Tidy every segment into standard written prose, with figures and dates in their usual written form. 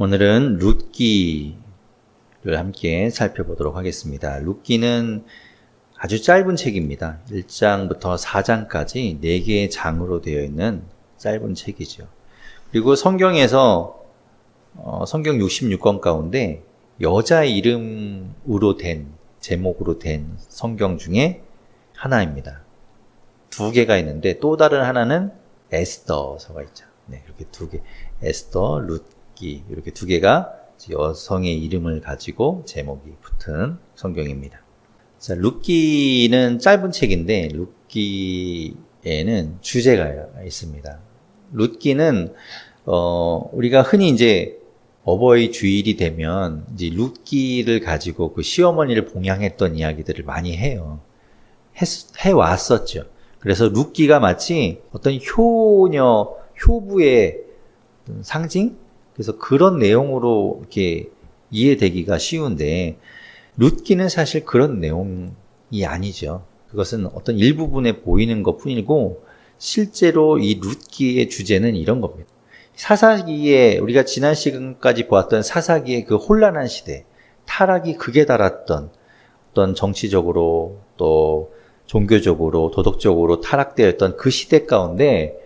오늘은 룻기를 함께 살펴보도록 하겠습니다. 룻기는 아주 짧은 책입니다. 1장부터 4장까지 4개의 장으로 되어 있는 짧은 책이죠. 그리고 성경에서 성경 66권 가운데 여자 이름으로 된, 제목으로 된 성경 중에 하나입니다. 2개가 있는데 또 다른 하나는 에스더서가 있죠. 네, 이렇게 2개, 에스더, 룻기 이렇게 2개가 여성의 이름을 가지고 제목이 붙은 성경입니다. 자, 룻기는 짧은 책인데 룻기에는 주제가 있습니다. 룻기는 우리가 흔히 이제 어버이 주일이 되면 이제 룻기를 가지고 그 시어머니를 봉양했던 이야기들을 많이 해왔었죠. 그래서 룻기가 마치 어떤 효부의 상징? 그래서 그런 내용으로 이렇게 이해되기가 쉬운데, 룻기는 사실 그런 내용이 아니죠. 그것은 어떤 일부분에 보이는 것 뿐이고, 실제로 이 룻기의 주제는 이런 겁니다. 사사기에, 우리가 지난 시간까지 보았던 사사기의 그 혼란한 시대, 타락이 극에 달았던 어떤 정치적으로 또 종교적으로 도덕적으로 타락되었던 그 시대 가운데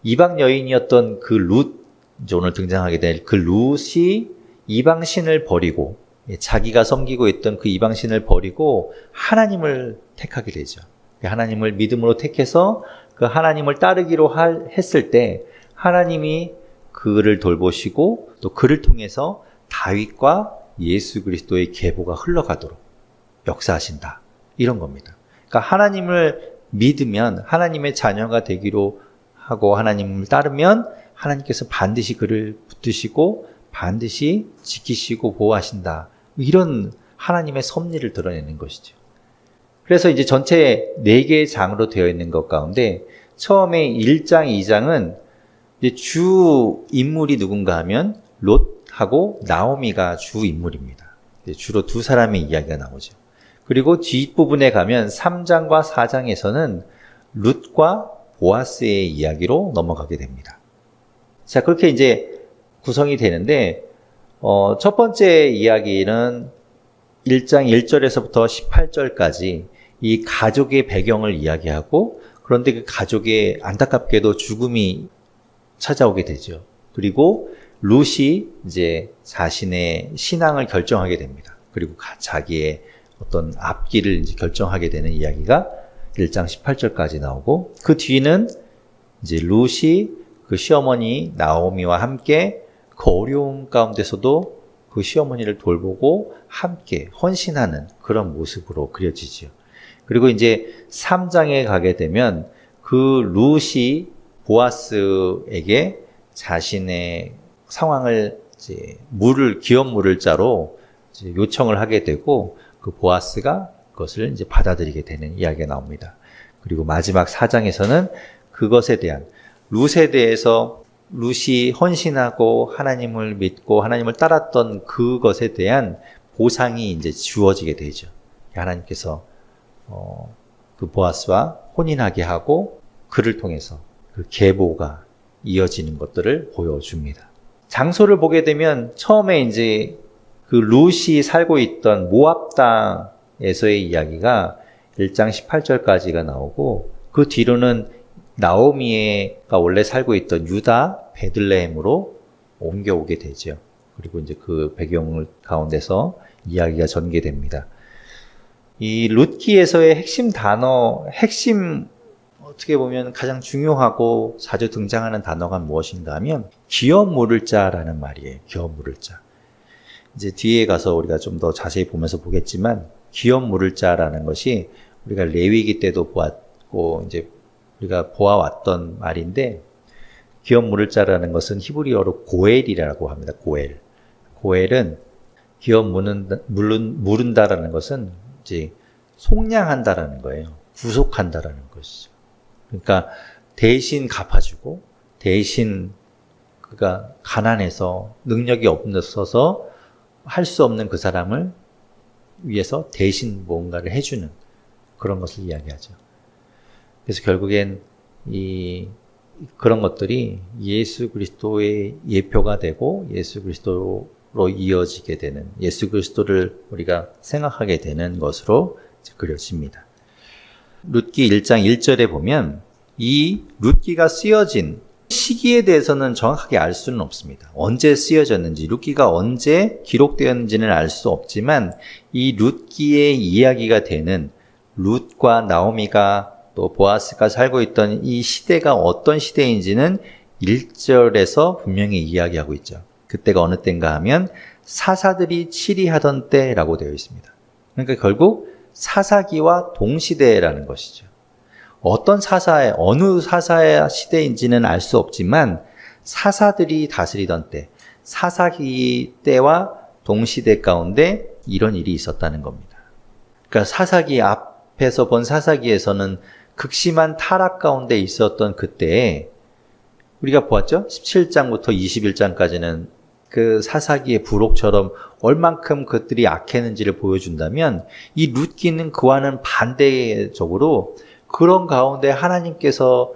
이방 여인이었던 그 룻, 이제 오늘 등장하게 될 그 룻이 이방신을 버리고 자기가 섬기고 있던 그 이방신을 버리고 하나님을 택하게 되죠. 하나님을 믿음으로 택해서 그 하나님을 따르기로 했을 때 하나님이 그를 돌보시고 또 그를 통해서 다윗과 예수 그리스도의 계보가 흘러가도록 역사하신다. 이런 겁니다. 그러니까 하나님을 믿으면 하나님의 자녀가 되기로 하고 하나님을 따르면 하나님께서 반드시 그를 붙드시고 반드시 지키시고 보호하신다. 이런 하나님의 섭리를 드러내는 것이죠. 그래서 이제 전체 4개의 장으로 되어 있는 것 가운데 처음에 1장, 2장은 이제 주 인물이 누군가 하면 롯하고 나오미가 주 인물입니다. 주로 2사람의 이야기가 나오죠. 그리고 뒷부분에 가면 3장과 4장에서는 룻과 보아스의 이야기로 넘어가게 됩니다. 자, 그렇게 이제 구성이 되는데, 첫 번째 이야기는 1장 1절에서부터 18절까지 이 가족의 배경을 이야기하고, 그런데 그 가족의 안타깝게도 죽음이 찾아오게 되죠. 그리고 룻이 이제 자신의 신앙을 결정하게 됩니다. 그리고 자기의 어떤 앞길을 이제 결정하게 되는 이야기가 1장 18절까지 나오고, 그 뒤는 이제 룻이 그 시어머니 나오미와 함께 그 어려움 가운데서도 그 시어머니를 돌보고 함께 헌신하는 그런 모습으로 그려지죠. 그리고 이제 3장에 가게 되면 그 룻이 보아스에게 자신의 상황을 이제 기업 물을 자로 이제 요청을 하게 되고, 그 보아스가 그것을 이제 받아들이게 되는 이야기가 나옵니다. 그리고 마지막 4장에서는 그것에 대한 룻에 대해서 룻이 헌신하고 하나님을 믿고 하나님을 따랐던 그것에 대한 보상이 이제 주어지게 되죠. 하나님께서 그 보아스와 혼인하게 하고 그를 통해서 그 계보가 이어지는 것들을 보여줍니다. 장소를 보게 되면 처음에 이제 그 룻이 살고 있던 모압 땅에서의 이야기가 1장 18절까지가 나오고, 그 뒤로는 나오미가 원래 살고 있던 유다 베들레헴으로 옮겨오게 되죠. 그리고 이제 그 배경 가운데서 이야기가 전개됩니다. 이 룻기에서의 핵심 어떻게 보면 가장 중요하고 자주 등장하는 단어가 무엇인가 하면 기업 물을 자라는 말이에요. 기업 물을 자. 이제 뒤에 가서 우리가 좀 더 자세히 보면서 보겠지만, 기업 물을 자라는 것이 우리가 레위기 때도 보았고 이제 우리가 보아왔던 말인데, 기업 물을 자라는 것은 히브리어로 고엘이라고 합니다. 고엘은 기업 물은다라는 것은 이제 속량한다라는 거예요. 구속한다라는 것이죠. 그러니까 대신 갚아주고, 대신 그가 가난해서 능력이 없어서 할 수 없는 그 사람을 위해서 대신 뭔가를 해주는 그런 것을 이야기하죠. 그래서 결국엔 이 그런 것들이 예수 그리스도의 예표가 되고 예수 그리스도로 이어지게 되는, 예수 그리스도를 우리가 생각하게 되는 것으로 그려집니다. 룻기 1장 1절에 보면 이 룻기가 쓰여진 시기에 대해서는 정확하게 알 수는 없습니다. 언제 쓰여졌는지, 룻기가 언제 기록되었는지는 알 수 없지만 이 룻기의 이야기가 되는 룻과 나오미가 또 보아스가 살고 있던 이 시대가 어떤 시대인지는 1절에서 분명히 이야기하고 있죠. 그때가 어느 때인가 하면 사사들이 치리하던 때라고 되어 있습니다. 그러니까 결국 사사기와 동시대라는 것이죠. 어떤 사사의, 어느 사사의 시대인지는 알 수 없지만 사사들이 다스리던 때, 사사기 때와 동시대 가운데 이런 일이 있었다는 겁니다. 그러니까 사사기 앞에서 본 사사기에서는 극심한 타락 가운데 있었던 그때에 우리가 보았죠? 17장부터 21장까지는 그 사사기의 부록처럼 얼만큼 그들이 악했는지를 보여준다면 이 룻기는 그와는 반대적으로 그런 가운데 하나님께서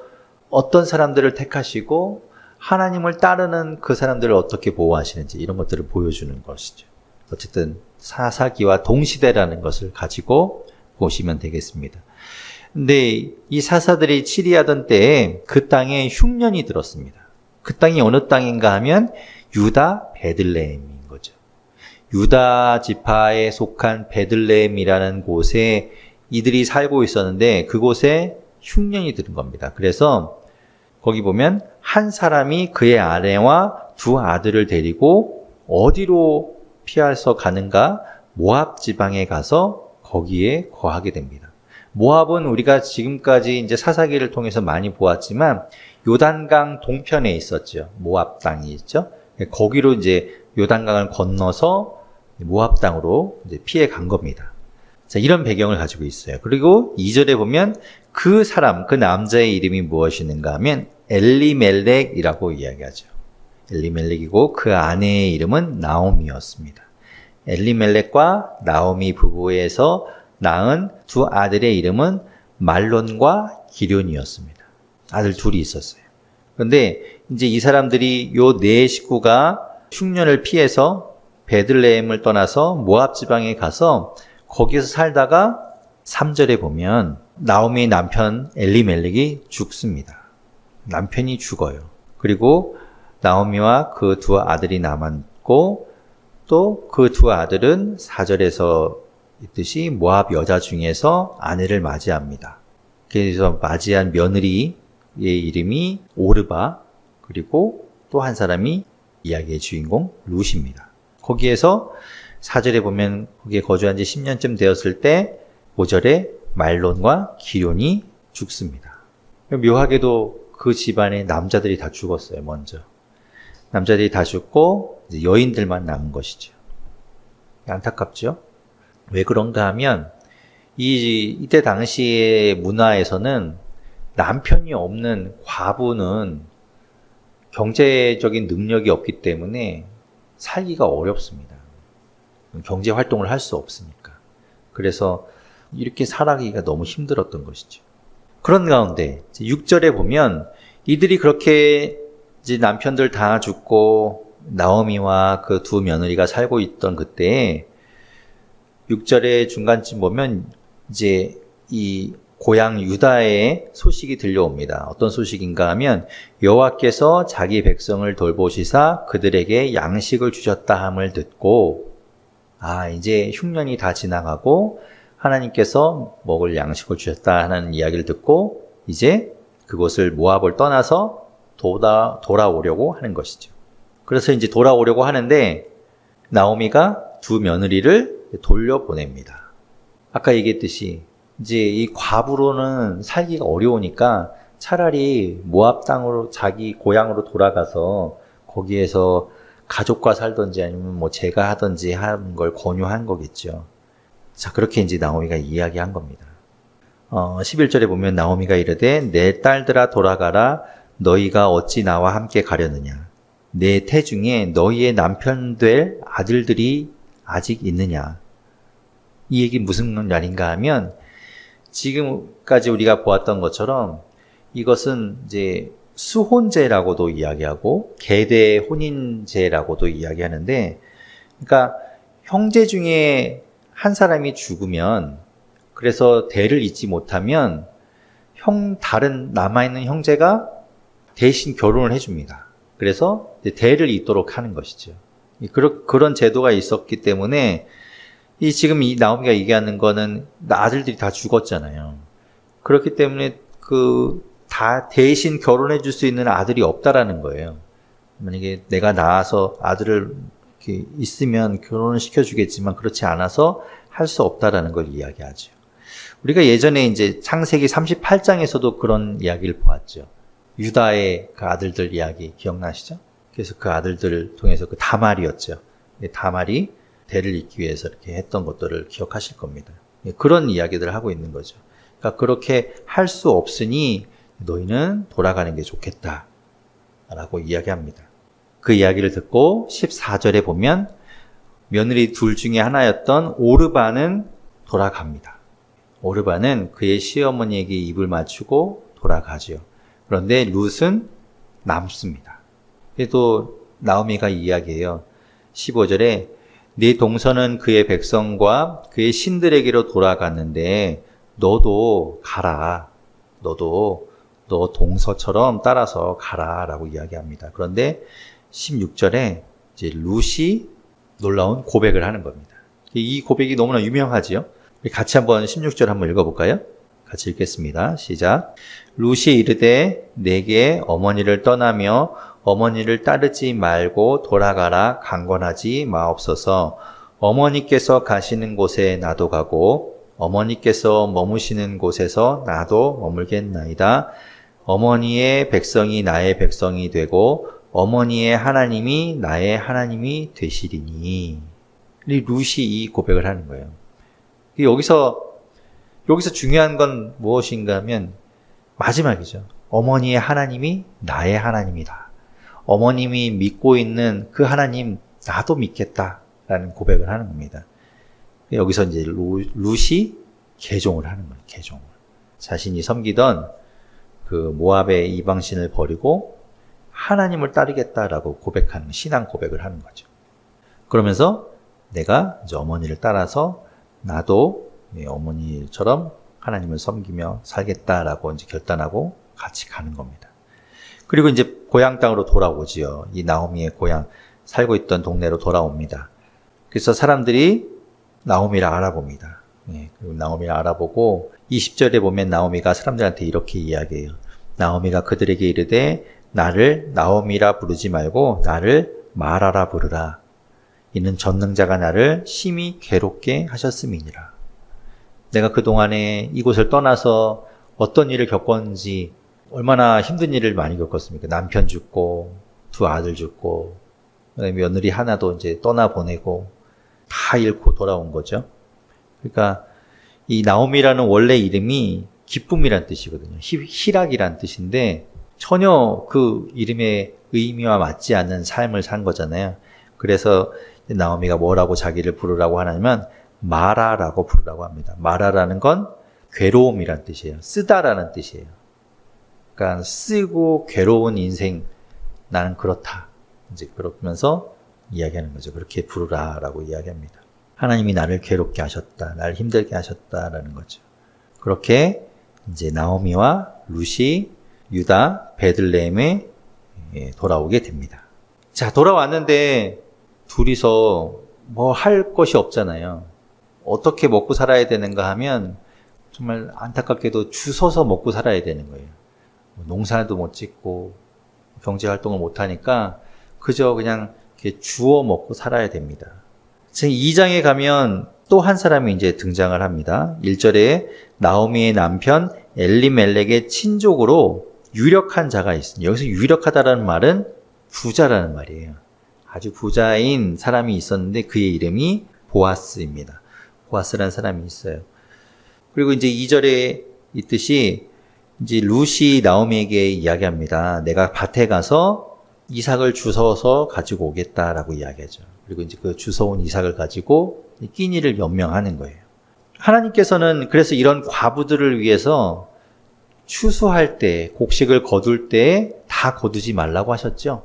어떤 사람들을 택하시고 하나님을 따르는 그 사람들을 어떻게 보호하시는지 이런 것들을 보여주는 것이죠. 어쨌든 사사기와 동시대라는 것을 가지고 보시면 되겠습니다. 근데 이 사사들이 치리하던 때에 그 땅에 흉년이 들었습니다. 그 땅이 어느 땅인가 하면 유다 베들레헴인 거죠. 유다 지파에 속한 베들레헴이라는 곳에 이들이 살고 있었는데 그곳에 흉년이 들은 겁니다. 그래서 거기 보면 한 사람이 그의 아내와 두 아들을 데리고 어디로 피해서 가는가? 모압 지방에 가서 거기에 거하게 됩니다. 모압은 우리가 지금까지 이제 사사기를 통해서 많이 보았지만 요단강 동편에 있었죠. 모압 땅이 있죠. 거기로 이제 요단강을 건너서 모압 땅으로 이제 피해 간 겁니다. 자, 이런 배경을 가지고 있어요. 그리고 2절에 보면 그 사람, 그 남자의 이름이 무엇이는가 하면 엘리멜렉이라고 이야기하죠. 엘리멜렉이고 그 아내의 이름은 나오미였습니다. 엘리멜렉과 나오미 부부에서 낳은 두 아들의 이름은 말론과 기럐이었습니다. 아들 둘이 있었어요. 그런데 이제 이 사람들이 요 네 식구가 흉년을 피해서 베들레헴을 떠나서 모압 지방에 가서 거기에서 살다가 3절에 보면 나오미의 남편 엘리멜렉이 죽습니다. 남편이 죽어요. 그리고 나오미와 그 두 아들이 남았고 또 그 두 아들은 4절에서 있듯이 모압 여자 중에서 아내를 맞이합니다. 그래서 맞이한 며느리의 이름이 오르바, 그리고 또 한 사람이 이야기의 주인공 룻입니다. 거기에서 4절에 보면 거기에 거주한 지 10년쯤 되었을 때 5절에 말론과 기럐이 죽습니다. 묘하게도 그 집안의 남자들이 다 죽었어요. 먼저 남자들이 다 죽고 이제 여인들만 남은 것이죠. 안타깝죠? 왜 그런가 하면 이때 당시의 문화에서는 남편이 없는 과부는 경제적인 능력이 없기 때문에 살기가 어렵습니다. 경제 활동을 할 수 없으니까. 그래서 이렇게 살아가기가 너무 힘들었던 것이죠. 그런 가운데 6절에 보면 이들이 그렇게 이제 남편들 다 죽고 나오미와 그 두 며느리가 살고 있던 그때에 6절의 중간쯤 보면 이제 이 고향 유다의 소식이 들려옵니다. 어떤 소식인가 하면 여호와께서 자기 백성을 돌보시사 그들에게 양식을 주셨다 함을 듣고 이제 흉년이 다 지나가고 하나님께서 먹을 양식을 주셨다 하는 이야기를 듣고 이제 그곳을 모압을 떠나서 돌아오려고 하는 것이죠. 그래서 이제 돌아오려고 하는데 나오미가 두 며느리를 돌려보냅니다. 아까 얘기했듯이 이제 이 과부로는 살기가 어려우니까 차라리 모압 땅으로 자기 고향으로 돌아가서 거기에서 가족과 살든지 아니면 뭐 제가 하든지 하는 걸 권유한 거겠죠. 자, 그렇게 이제 나오미가 이야기한 겁니다. 11절에 보면 나오미가 이르되 내 딸들아 돌아가라 너희가 어찌 나와 함께 가려느냐 내 태중에 너희의 남편 될 아들들이 아직 있느냐. 이 얘기 무슨 말인가 하면 지금까지 우리가 보았던 것처럼 이것은 이제 수혼제라고도 이야기하고 계대 혼인제라고도 이야기하는데, 그러니까 형제 중에 한 사람이 죽으면, 그래서 대를 잇지 못하면 다른 남아있는 형제가 대신 결혼을 해줍니다. 그래서 대를 잇도록 하는 것이죠. 그런 제도가 있었기 때문에 지금 이 나오미가 얘기하는 거는 아들들이 다 죽었잖아요. 그렇기 때문에 다 대신 결혼해 줄 수 있는 아들이 없다라는 거예요. 만약에 내가 낳아서 아들을 이렇게 있으면 결혼을 시켜주겠지만 그렇지 않아서 할 수 없다라는 걸 이야기하죠. 우리가 예전에 이제 창세기 38장에서도 그런 이야기를 보았죠. 유다의 그 아들들 이야기 기억나시죠? 그래서 그 아들들을 통해서 그 다말이었죠. 다말이 대를 잇기 위해서 이렇게 했던 것들을 기억하실 겁니다. 그런 이야기들을 하고 있는 거죠. 그러니까 그렇게 할 수 없으니 너희는 돌아가는 게 좋겠다 라고 이야기합니다. 그 이야기를 듣고 14절에 보면 며느리 둘 중에 하나였던 오르바는 돌아갑니다. 오르바는 그의 시어머니에게 입을 맞추고 돌아가죠. 그런데 룻은 남습니다. 그래도 나오미가 이야기해요. 15절에 네 동서는 그의 백성과 그의 신들에게로 돌아갔는데 너도 가라. 너도 너 동서처럼 따라서 가라 라고 이야기합니다. 그런데 16절에 이제 룻이 놀라운 고백을 하는 겁니다. 이 고백이 너무나 유명하지요. 같이 한번 16절 한번 읽어볼까요? 같이 읽겠습니다. 시작. 룻이 이르되 내게 어머니를 떠나며 어머니를 따르지 말고 돌아가라 강권하지 마옵소서. 어머니께서 가시는 곳에 나도 가고 어머니께서 머무시는 곳에서 나도 머물겠나이다. 어머니의 백성이 나의 백성이 되고 어머니의 하나님이 나의 하나님이 되시리니. 룻이 이 고백을 하는 거예요. 여기서 중요한 건 무엇인가 하면 마지막이죠. 어머니의 하나님이 나의 하나님이다. 어머님이 믿고 있는 그 하나님 나도 믿겠다라는 고백을 하는 겁니다. 여기서 이제 룻이 개종을 하는 거예요. 개종을. 자신이 섬기던 그 모압의 이방신을 버리고 하나님을 따르겠다라고 고백하는, 신앙 고백을 하는 거죠. 그러면서 내가 이제 어머니를 따라서 나도 어머니처럼 하나님을 섬기며 살겠다라고 이제 결단하고 같이 가는 겁니다. 그리고 이제 고향 땅으로 돌아오지요. 이 나오미의 고향, 살고 있던 동네로 돌아옵니다. 그래서 사람들이 나오미를 알아봅니다. 그리고 나오미를 알아보고 20절에 보면 나오미가 사람들한테 이렇게 이야기해요. 나오미가 그들에게 이르되 나를 나오미라 부르지 말고 나를 마라라 부르라. 이는 전능자가 나를 심히 괴롭게 하셨음이니라. 내가 그동안에 이곳을 떠나서 어떤 일을 겪었는지, 얼마나 힘든 일을 많이 겪었습니까? 남편 죽고 두 아들 죽고 며느리 하나도 이제 떠나보내고 다 잃고 돌아온 거죠. 그러니까 이 나오미라는 원래 이름이 기쁨이란 뜻이거든요. 희락이란 뜻인데 전혀 그 이름의 의미와 맞지 않는 삶을 산 거잖아요. 그래서 나오미가 뭐라고 자기를 부르라고 하냐면 마라라고 부르라고 합니다. 마라라는 건 괴로움이란 뜻이에요. 쓰다라는 뜻이에요. 그러니까 쓰고 괴로운 인생, 나는 그렇다. 이제 그러면서 이야기하는 거죠. 그렇게 부르라라고 이야기합니다. 하나님이 나를 괴롭게 하셨다, 나를 힘들게 하셨다라는 거죠. 그렇게 이제 나오미와 룻이 유다 베들레헴에 돌아오게 됩니다. 자, 돌아왔는데 둘이서 뭐 할 것이 없잖아요. 어떻게 먹고 살아야 되는가 하면 정말 안타깝게도 주워서 먹고 살아야 되는 거예요. 농사도 못 짓고 경제 활동을 못 하니까 그저 그냥 이렇게 주워 먹고 살아야 됩니다. 2장에 가면 또 한 사람이 이제 등장을 합니다. 1절에 나오미의 남편 엘리멜렉의 친족으로 유력한 자가 있습니다. 여기서 유력하다라는 말은 부자라는 말이에요. 아주 부자인 사람이 있었는데 그의 이름이 보아스입니다. 보아스라는 사람이 있어요. 그리고 이제 2절에 있듯이 이제 룻이 나오미에게 이야기합니다. 내가 밭에 가서 이삭을 주워서 가지고 오겠다라고 이야기하죠. 그리고 이제 그 주워온 이삭을 가지고 끼니를 연명하는 거예요. 하나님께서는 그래서 이런 과부들을 위해서 추수할 때, 곡식을 거둘 때 다 거두지 말라고 하셨죠.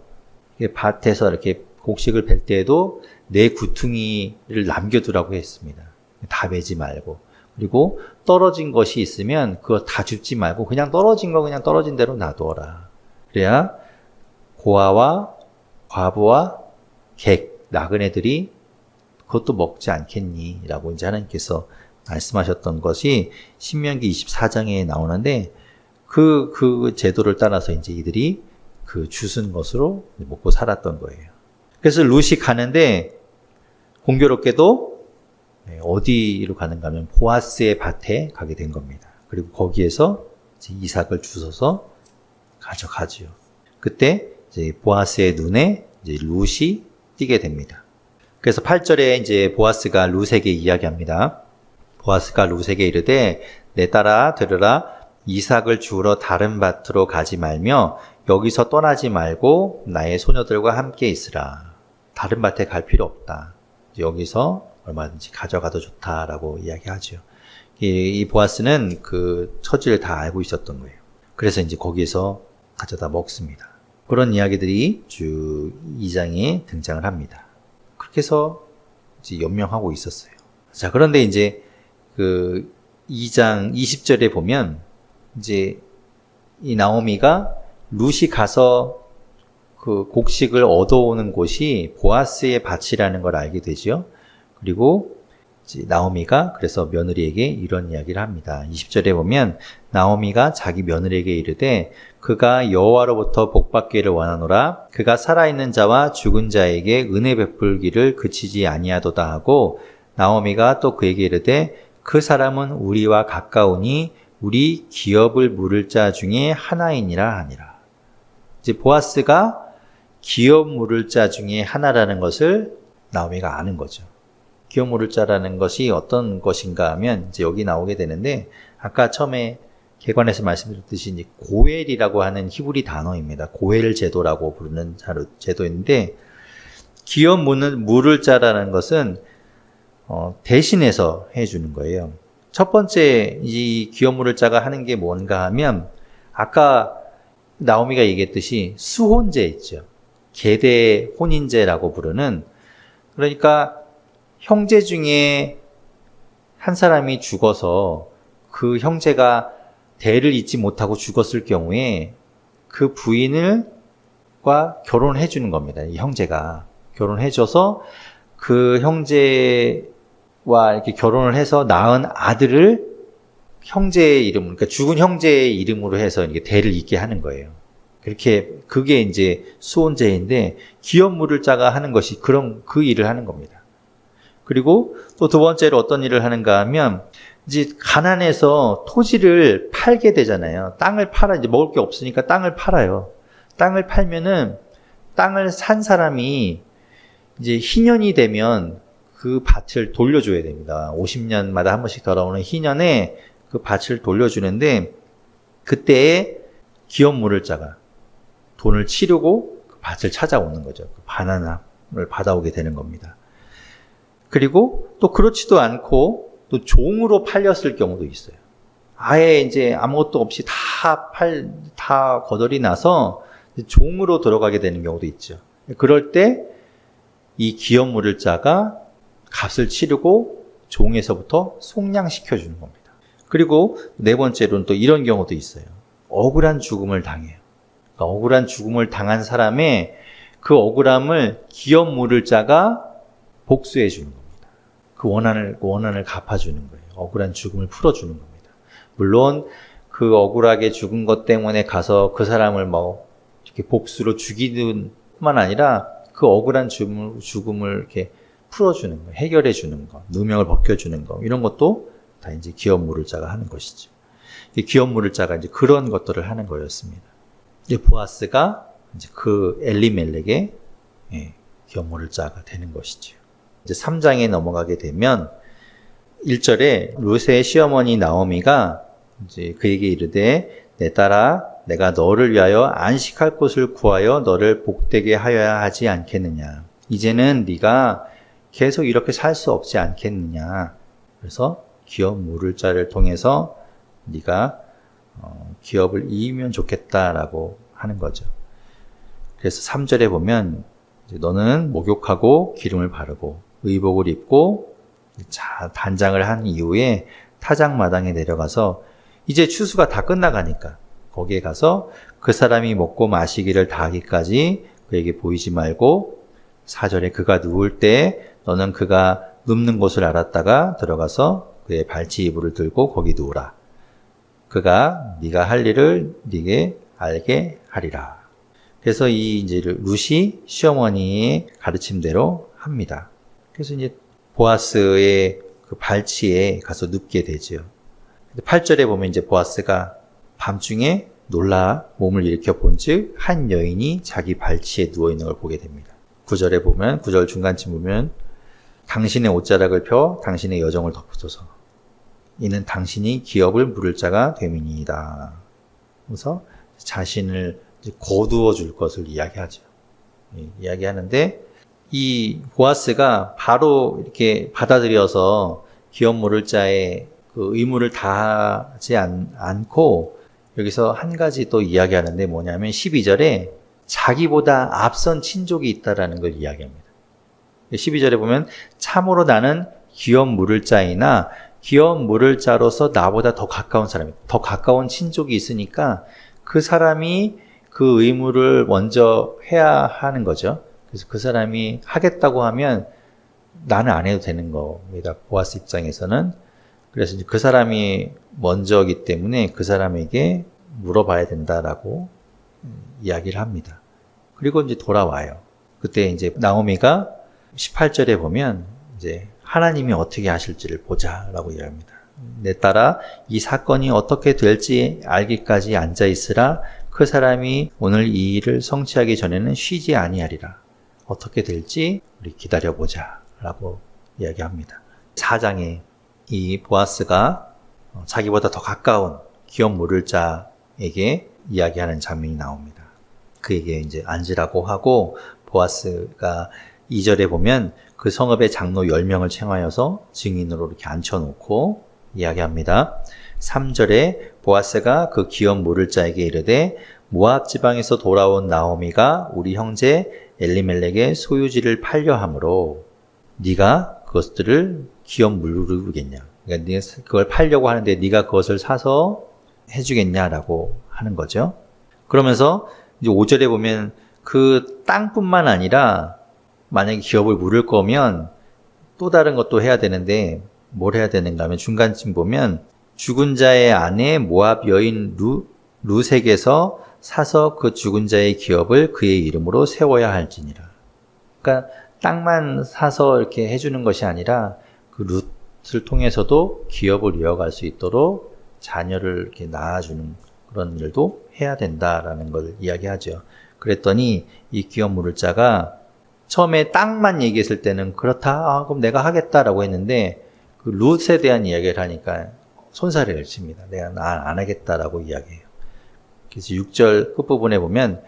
밭에서 이렇게 곡식을 벨 때에도 내 구퉁이를 남겨두라고 했습니다. 다 베지 말고. 그리고 떨어진 것이 있으면 그거 다 줍지 말고 그냥 떨어진 거 그냥 떨어진 대로 놔두어라. 그래야 고아와 과부와 객, 나그네들이 그것도 먹지 않겠니? 라고 이제 하나님께서 말씀하셨던 것이 신명기 24장에 나오는데 그 제도를 따라서 이제 이들이 그 주순 것으로 먹고 살았던 거예요. 그래서 룻이 가는데 공교롭게도 어디로 가는가 하면 보아스의 밭에 가게 된 겁니다. 그리고 거기에서 이제 이삭을 주워서 가져가지요. 그때 이제 보아스의 눈에 이제 룻이 띄게 됩니다. 그래서 8절에 이제 보아스가 룻에게 이야기합니다. 보아스가 룻에게 이르되 내 딸아 들으라 이삭을 주우러 다른 밭으로 가지 말며 여기서 떠나지 말고 나의 소녀들과 함께 있으라. 다른 밭에 갈 필요 없다. 여기서 얼마든지 가져가도 좋다라고 이야기하죠. 이 보아스는 그 처지를 다 알고 있었던 거예요. 그래서 이제 거기에서 가져다 먹습니다. 그런 이야기들이 쭉 2장에 등장을 합니다. 그렇게 해서 이제 연명하고 있었어요. 자, 그런데 이제 그 2장 20절에 보면 이제 이 나오미가 룻이 가서 그 곡식을 얻어오는 곳이 보아스의 밭이라는 걸 알게 되죠. 그리고 이제 나오미가 그래서 며느리에게 이런 이야기를 합니다. 20절에 보면 나오미가 자기 며느리에게 이르되 그가 여호와로부터 복받기를 원하노라. 그가 살아있는 자와 죽은 자에게 은혜 베풀기를 그치지 아니하도다 하고 나오미가 또 그에게 이르되 그 사람은 우리와 가까우니 우리 기업을 물을 자 중에 하나이니라 하니라. 이제 보아스가 기업 물을 자 중에 하나라는 것을 나오미가 아는 거죠. 기업 물을 자라는 것이 어떤 것인가 하면 이제 여기 나오게 되는데 아까 처음에 개관에서 말씀드렸듯이 이제 고엘이라고 하는 히브리 단어입니다. 고엘 제도라고 부르는 제도인데 기업 물을 자라는 것은 대신해서 해주는 거예요. 첫 번째 이 기업 물을 자가 하는 게 뭔가 하면 아까 나오미가 얘기했듯이 수혼제 있죠. 계대 혼인제라고 부르는 그러니까 형제 중에 한 사람이 죽어서 그 형제가 대를 잇지 못하고 죽었을 경우에 그 부인과 결혼을 해주는 겁니다. 이 형제가 결혼해줘서 그 형제와 이렇게 결혼을 해서 낳은 아들을 형제의 이름, 그러니까 죽은 형제의 이름으로 해서 이렇게 대를 잇게 하는 거예요. 그게 이제 수혼제인데 기업 물을 자가 하는 것이 그 일을 하는 겁니다. 그리고 또 두 번째로 어떤 일을 하는가 하면 이제 가난해서 토지를 팔게 되잖아요. 땅을 팔아 이제 먹을 게 없으니까 땅을 팔아요. 땅을 팔면은 땅을 산 사람이 이제 희년이 되면 그 밭을 돌려줘야 됩니다. 50년마다 한 번씩 돌아오는 희년에 그 밭을 돌려주는데 그때에 기업 물을 자가 돈을 치르고 그 밭을 찾아오는 거죠. 그 바나나를 받아오게 되는 겁니다. 그리고 또 그렇지도 않고 또 종으로 팔렸을 경우도 있어요. 아예 이제 아무것도 없이 다 거덜이 나서 종으로 들어가게 되는 경우도 있죠. 그럴 때 이 기업 물을 자가 값을 치르고 종에서부터 속량시켜 주는 겁니다. 그리고 네 번째로는 또 이런 경우도 있어요. 억울한 죽음을 당해요. 그러니까 억울한 죽음을 당한 사람의 그 억울함을 기업 물을 자가 복수해 주는 겁니다. 그 원한을 갚아주는 거예요. 억울한 죽음을 풀어주는 겁니다. 물론 그 억울하게 죽은 것 때문에 가서 그 사람을 이렇게 복수로 죽이는 뿐만 아니라 그 억울한 죽음을 이렇게 풀어주는 거, 해결해 주는 거, 누명을 벗겨주는 거, 이런 것도 다 이제 기업 물을 자가 하는 것이죠. 기업 물을 자가 이제 그런 것들을 하는 거였습니다. 이제 보아스가 이제 그 엘리멜렉의 기업 물을 자가 되는 것이죠. 이제 3장에 넘어가게 되면 1절에 룻의 시어머니 나오미가 이제 그에게 이르되 내 딸아 내가 너를 위하여 안식할 곳을 구하여 너를 복되게 하여야 하지 않겠느냐. 이제는 네가 계속 이렇게 살 수 없지 않겠느냐. 그래서 기업 물을 자를 통해서 네가 기업을 이으면 좋겠다라고 하는 거죠. 그래서 3절에 보면 이제 너는 목욕하고 기름을 바르고 의복을 입고 단장을 한 이후에 타작마당에 내려가서 이제 추수가 다 끝나가니까 거기에 가서 그 사람이 먹고 마시기를 다하기까지 그에게 보이지 말고 4절에 그가 누울 때 너는 그가 눕는 곳을 알았다가 들어가서 그의 발치 이불을 들고 거기 누우라. 그가 네가 할 일을 네게 알게 하리라. 그래서 이 이제 룻이 시어머니의 가르침대로 합니다. 그래서 이제 보아스의 그 발치에 가서 눕게 되죠. 8절에 보면 이제 보아스가 밤중에 놀라 몸을 일으켜 본즉 한 여인이 자기 발치에 누워 있는 걸 보게 됩니다. 9절에 보면 9절 중간쯤 보면 당신의 옷자락을 펴 당신의 여정을 덮어줘서 이는 당신이 기업을 물을 자가 됨이니이다. 그래서 자신을 거두어 줄 것을 이야기하죠. 이야기하는데 이 보아스가 바로 이렇게 받아들여서 기업 물을 자의 그 의무를 다하지 않고 여기서 한 가지 또 이야기하는데 뭐냐면 12절에 자기보다 앞선 친족이 있다라는 걸 이야기합니다. 12절에 보면 참으로 나는 기업 물을 자이나 기업 물을 자로서 나보다 더 가까운 사람이 더 가까운 친족이 있으니까 그 사람이 그 의무를 먼저 해야 하는 거죠. 그래서 그 사람이 하겠다고 하면 나는 안 해도 되는 겁니다. 보아스 입장에서는. 그래서 이제 그 사람이 먼저이기 때문에 그 사람에게 물어봐야 된다라고 이야기를 합니다. 그리고 이제 돌아와요. 그때 이제 나오미가 18절에 보면 이제 하나님이 어떻게 하실지를 보자라고 이야기합니다. 내 딸아 이 사건이 어떻게 될지 알기까지 앉아 있으라. 그 사람이 오늘 이 일을 성취하기 전에는 쉬지 아니하리라. 어떻게 될지 우리 기다려보자라고 이야기합니다. 4장에 이 보아스가 자기보다 더 가까운 기업 물을 자에게 이야기하는 장면이 나옵니다. 그에게 이제 앉으라고 하고 보아스가 2절에 보면 그 성읍의 장로 10명을 청하여서 증인으로 이렇게 앉혀놓고 이야기합니다. 3절에 보아스가 그 기업 물을 자에게 이르되 모압 지방에서 돌아온 나오미가 우리 형제 엘리멜렉의 소유지를 팔려 함으로 네가 그것들을 기업 물르겠냐? 그러니까 네가 그걸 팔려고 하는데 네가 그것을 사서 해주겠냐라고 하는 거죠. 그러면서 이제 5절에 보면 그 땅뿐만 아니라 만약에 기업을 물을 거면 또 다른 것도 해야 되는데 뭘 해야 되는가 하면 중간쯤 보면 죽은 자의 아내 모압 여인 룻에게서 사서 그 죽은 자의 기업을 그의 이름으로 세워야 할지니라. 그러니까 땅만 사서 이렇게 해주는 것이 아니라 그 룻을 통해서도 기업을 이어갈 수 있도록 자녀를 이렇게 낳아주는 그런 일도 해야 된다라는 걸 이야기하죠. 그랬더니 이 기업 물을 자가 처음에 땅만 얘기했을 때는 그렇다, 그럼 내가 하겠다라고 했는데 그 룻에 대한 이야기를 하니까 손사래를 칩니다. 내가 안 하겠다라고 이야기해요. 그래서 6절 끝부분에 보면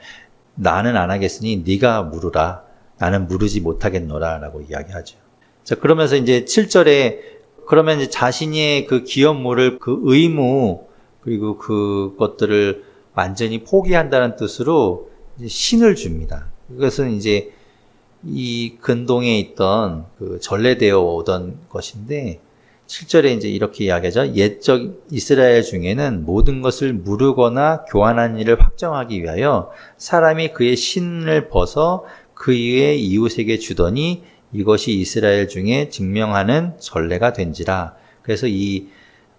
나는 안 하겠으니 네가 물으라. 나는 물으지 못하겠노라 라고 이야기하죠. 자, 그러면서 이제 7절에 그러면 이제 자신의 그 기업 물을 그 의무 그리고 그것들을 완전히 포기한다는 뜻으로 이제 신을 줍니다. 이것은 이제 이 근동에 있던 그 전래되어 오던 것인데 7절에 이제 이렇게 이야기하죠. 옛적 이스라엘 중에는 모든 것을 무르거나 교환한 일을 확정하기 위하여 사람이 그의 신을 벗어 그의 이웃에게 주더니 이것이 이스라엘 중에 증명하는 전례가 된지라. 그래서 이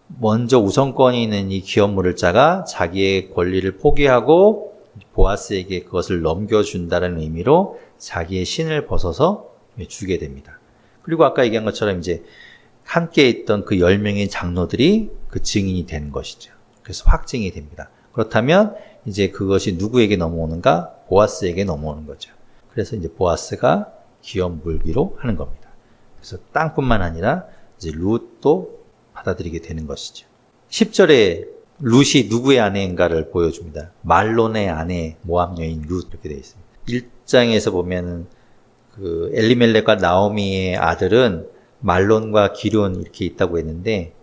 먼저 우선권이 있는 이 기업 물을 자가 자기의 권리를 포기하고 보아스에게 그것을 넘겨준다는 의미로 자기의 신을 벗어서 주게 됩니다. 그리고 아까 얘기한 것처럼 이제 함께 있던 그 10명의 장로들이 그 증인이 되는 것이죠. 그래서 확증이 됩니다. 그렇다면 이제 그것이 누구에게 넘어오는가? 보아스에게 넘어오는 거죠. 그래서 이제 보아스가 기업 물기로 하는 겁니다. 그래서 땅뿐만 아니라 이제 룻도 받아들이게 되는 것이죠. 10절에 룻이 누구의 아내인가를 보여줍니다. 말론의 아내 모압 여인 룻 이렇게 되어 있습니다. 1장에서 보면 그 엘리멜렉과 나오미의 아들은 말론과 기륜 이렇게 있다고 했는데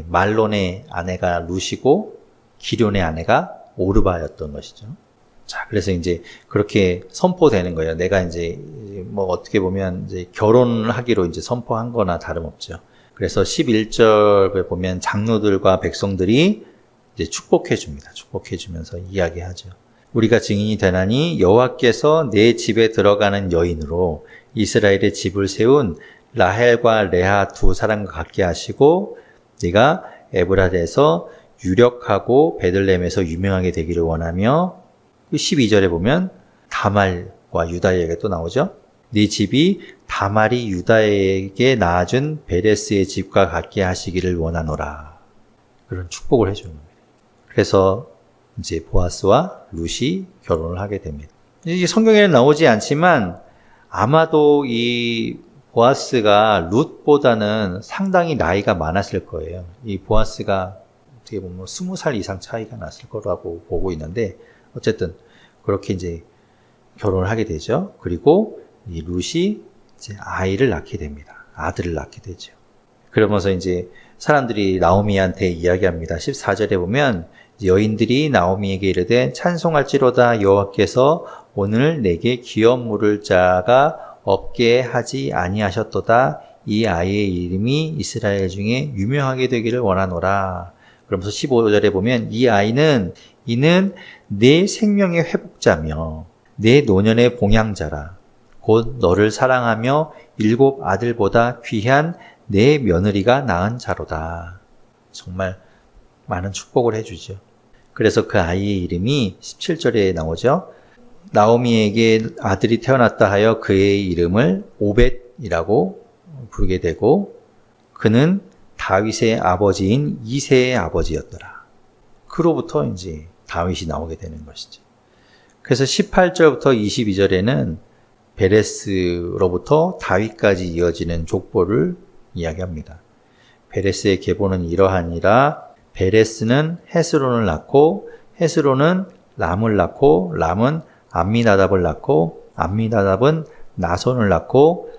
말론의 아내가 룻이고 기럐의 아내가 오르바였던 것이죠. 자, 그래서 이제 그렇게 선포되는 거예요. 내가 이제 뭐 어떻게 보면 이제 결혼하기로 이제 선포한 거나 다름없죠. 그래서 11절에 보면 장로들과 백성들이 이제 축복해 줍니다. 축복해 주면서 이야기하죠. 우리가 증인이 되나니 여호와께서 내 집에 들어가는 여인으로 이스라엘의 집을 세운 라헬과 레아 두 사람과 같게 하시고 네가 에브라데에서 유력하고 베들레헴에서 유명하게 되기를 원하며 12절에 보면 다말과 유다에게 또 나오죠. 네 집이 다말이 유다에게 낳아준 베레스의 집과 같게 하시기를 원하노라. 그런 축복을 해주는 겁니다. 그래서 이제 보아스와 룻이 결혼을 하게 됩니다. 이게 성경에는 나오지 않지만 아마도 이 보아스가 룻보다는 상당히 나이가 많았을 거예요. 이 보아스가 어떻게 보면 20살 이상 차이가 났을 거라고 보고 있는데 어쨌든 그렇게 이제 결혼을 하게 되죠. 그리고 이 룻이 이제 아이를 낳게 됩니다. 아들을 낳게 되죠. 그러면서 이제 사람들이 나오미한테 이야기합니다. 14절에 보면 여인들이 나오미에게 이르되 찬송할지로다 여호와께서 오늘 내게 기업 물을 자가 없게 하지 아니하셨도다. 이 아이의 이름이 이스라엘 중에 유명하게 되기를 원하노라. 그러면서 15절에 보면 이 아이는 이는 내 생명의 회복자며 내 노년의 봉양자라. 곧 너를 사랑하며 7 아들보다 귀한 내 며느리가 낳은 자로다. 정말 많은 축복을 해주죠. 그래서 그 아이의 이름이 17절에 나오죠. 나오미에게 아들이 태어났다 하여 그의 이름을 오벳이라고 부르게 되고 그는 다윗의 아버지인 이새의 아버지였더라. 그로부터 이제 다윗이 나오게 되는 것이죠. 그래서 18절부터 22절에는 베레스로부터 다윗까지 이어지는 족보를 이야기합니다. 베레스의 계보는 이러하니라. 베레스는 헤스론을 낳고 헤스론은 람을 낳고 람은 암미나답을 낳고 암미나답은 나손을 낳고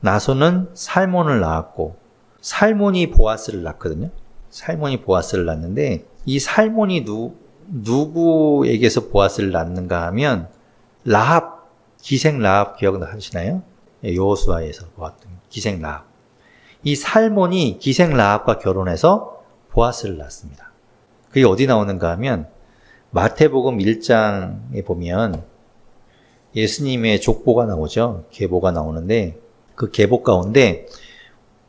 나손은 살몬을 낳았고 살몬이 보아스를 낳거든요. 살몬이 보아스를 낳는데 이 살몬이 누구에게서 보아스를 낳는가 하면 라합, 기생 라합 기억나시나요? 여호수아에서 보았던 기생 라합. 이 살몬이 기생 라합과 결혼해서 보아스를 낳습니다. 그게 어디 나오는가 하면 마태복음 1장에 보면 예수님의 족보가 나오죠. 계보가 나오는데 그 계보 가운데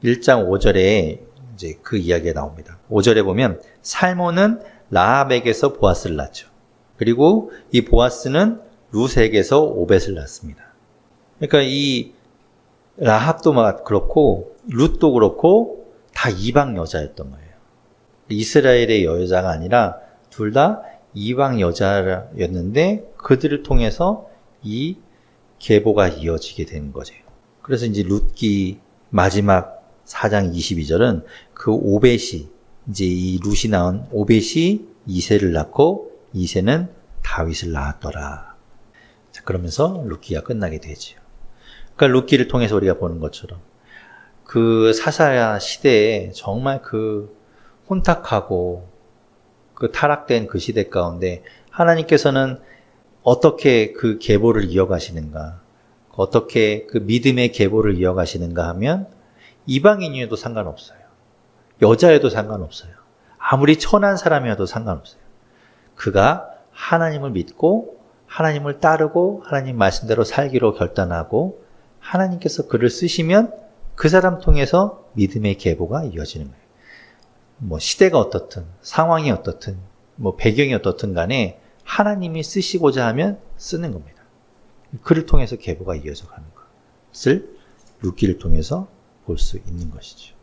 1장 5절에 이제 그 이야기가 나옵니다. 5절에 보면 살몬은 라합에게서 보아스를 낳죠. 그리고 이 보아스는 룻에게서 오벳을 낳습니다. 그러니까 이 라합도 그렇고 룻도 그렇고 다 이방 여자였던 거예요. 이스라엘의 여자가 아니라 둘 다 이방 여자였는데 그들을 통해서 이 계보가 이어지게 된 거죠. 그래서 이제 룻기 마지막 4장 22절은 그 오벳이 이제 이 룻이 낳은 오벳이 이새를 낳고 이새는 다윗을 낳았더라. 자, 그러면서 룻기가 끝나게 되죠. 그러니까 룻기를 통해서 우리가 보는 것처럼 그 사사야 시대에 정말 그 혼탁하고 그 타락된 그 시대 가운데 하나님께서는 어떻게 그 계보를 이어가시는가, 어떻게 그 믿음의 계보를 이어가시는가 하면 이방인이어도 상관없어요. 여자여도 상관없어요. 아무리 천한 사람이어도 상관없어요. 그가 하나님을 믿고 하나님을 따르고 하나님 말씀대로 살기로 결단하고 하나님께서 그를 쓰시면 그 사람 통해서 믿음의 계보가 이어지는 거예요. 뭐 시대가 어떻든 상황이 어떻든 뭐 배경이 어떻든 간에 하나님이 쓰시고자 하면 쓰는 겁니다. 그를 통해서 계보가 이어져 가는 것을 룻기를 통해서 볼 수 있는 것이죠.